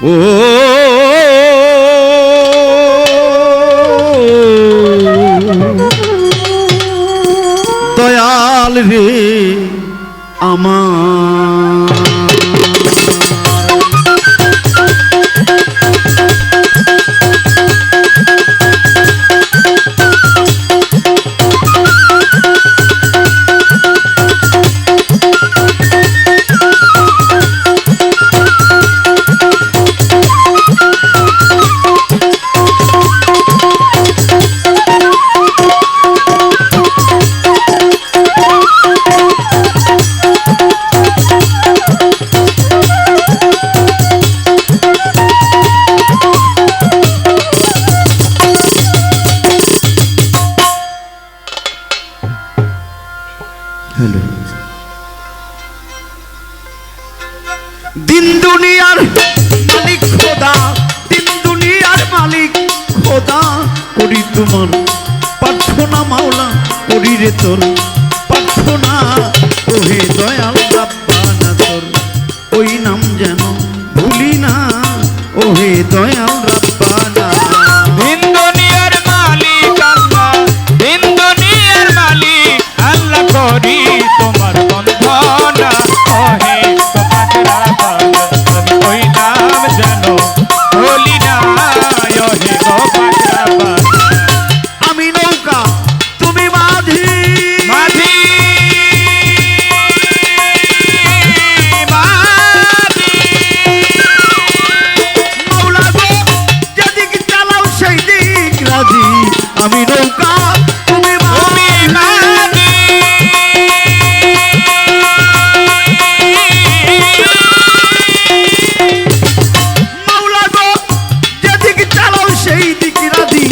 ও দয়াল রে আমার दिन दुनियार मालिक खोदा दिन दुनियार मालिक खोदा करी तुम्हार प्रार्थना माওলা करी रे तोर प्रार्थना ओहे दयाल रब्बाना तोर ओई नाम जेन भूली ना ओहे दयाल रब्बाना दिन दुनियार मालिक अल्लाह दिन दुनियार मालिक अल्लाह करी तुम्हार बंधना ओहे আমি নৌকা তুমি মাওলা গো যেদিকে চালাও সেই দিকে রাজি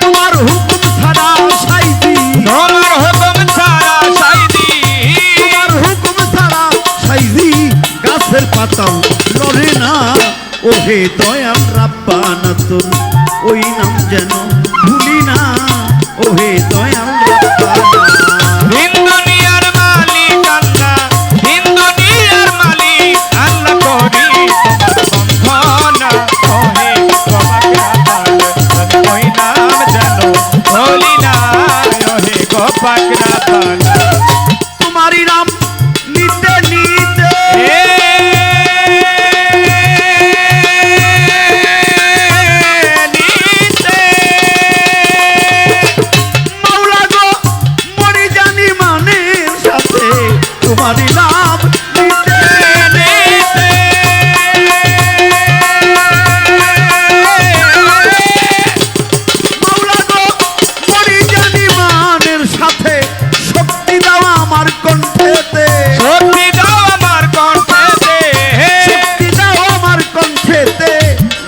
তোমার হুকুম ছাড়া সাইদি তোমার হুকুম ছাড়া সাইদি তোমার হুকুম ছাড়া সাইদি গাছের পাতাও লড়ে না ওহে দয়াল রাব্বানা তোর ওই নাম যেন ভুলি না ওহে দয়াল রাব্বানা দিন দুনিয়ার মালিক আল্লাহ দিন দুনিয়ার মালিক আল্লাহ করি তোমার বন্ধনা ওহে গোপাকরাপান ওই নাম জানো ভুলি না ওহে গোপাকরাপান তোমারই নাম নিতে নিতে তোমারই নাম নিতে নিতে মাওলা গো মরি জানি মানের সাথে শক্তি দাও আমার কণ্ঠেতে শক্তি দাও আমার কণ্ঠেতে শক্তি দাও আমার কণ্ঠেতে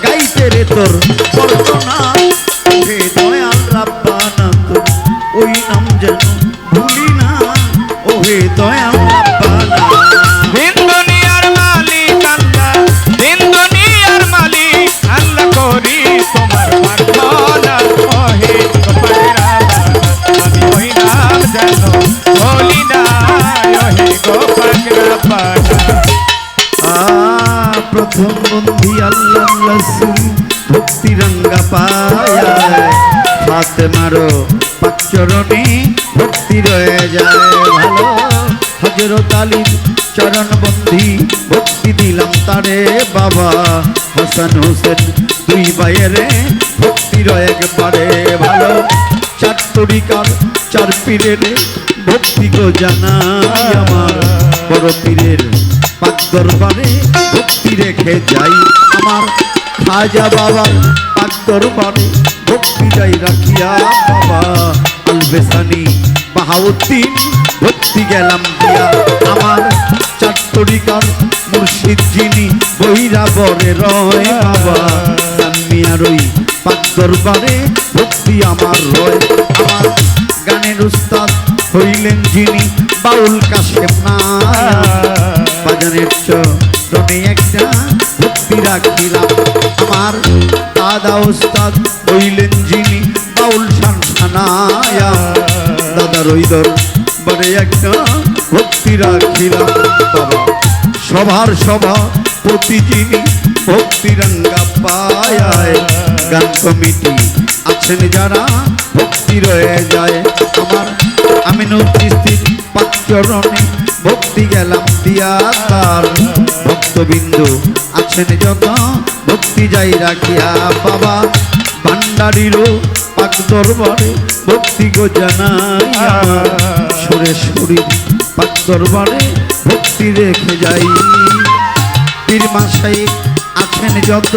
গাইতে রে তোর বর্ণনা হে দয়াল রাব্বানা তোর ওই নাম যেন ভুলি না ওহে দয়াল দিন দুনিয়ার মালিক আল্লাহ দিন দুনিয়ার মালিক আল্লাহ করি তোমার প্রার্থনা ওহে গোপাকরাপান আমি ওই নাম জানো ভুলি না ওহে গোপাকরাপান প্রথম বন্ধি আল্লাহ রাসূল ভক্তি রঙ্গা পায়া ফাতেমারো পাক চরণে ভক্তি রয়ে যায় ভালো হযরত আলীর চরণ বন্ধি ভক্তি দিলাম তারে বাবা হাসান হোসেন দুই ভাইয়েরে ভক্তি রয়ে একবারে ভালো চার তরিকার চার পীরের ভক্তি গো জানাই আমার বড় পীরের পাক দরবারে ভক্তি রেখে যাই আমার খাজা বাবার পাক দরবারে ভক্তি যাই রাখিয়া বাবা আলবেসানি বাহাউদ্দিন ভক্তি গেলাম দিয়া আমার চার তরিকার মুর্শিদ যিনি বহিরা বরে রয় বাবা সানমিয়ার ওই পাক দরবারে ভক্তি আমার রয় আমার গানের উস্তাদ হইলেন যিনি বাউল কাশেম না বাজানের চরণে একটা ভক্তি রাখিলাম আমার দাদা উস্তাদ হইলেন যিনি বাউল শানশানায়া দাদার ওই দরবারে একটা ভক্তি রাখিলাম বাবা সভার সভাপতি যিনি ভক্তিরঙ্গা পায় গান কমিটি আছেন যারা ভক্তি রয়ে যায় আমার আমিনুল চিশতির পাকচরণে ভক্তি গেলাম দিয়া তার ভক্তবিন্দু আছেন যত ভক্তি যাই রাখিয়া বাবা ভান্ডারিরও পাক দরবারে ভক্তি গো জানাইয়া সুরেশ্বরীর পাক দরবারে ভক্তি রেখে যাই পীর মাসাই আছেন যত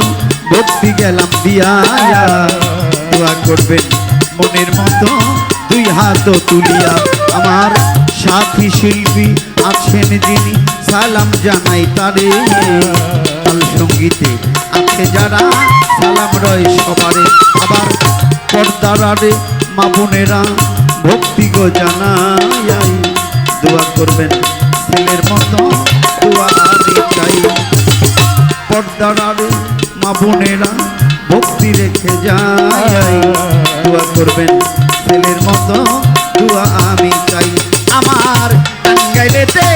ভক্তি গেলাম দিয়া দোয়া করবেন মনের মতো দুই হাত তুলিয়া আমার সাথী শিল্পী আছেন যিনি সালাম জানাই তারে তাল সঙ্গীতে আছে যারা সালাম রয় সবারে আবার পর্দার আড়ে মা বোনেরা ভক্তি গো জানাই দোয়া করবেন ছেলের মতো দোয়া আমি চাই পর্দার আড়ে মা বোনেরা ভক্তি রেখে যাই দোয়া করবেন ছেলের মতো দোয়া আমি চাই আমার টাঙ্গাইলেতে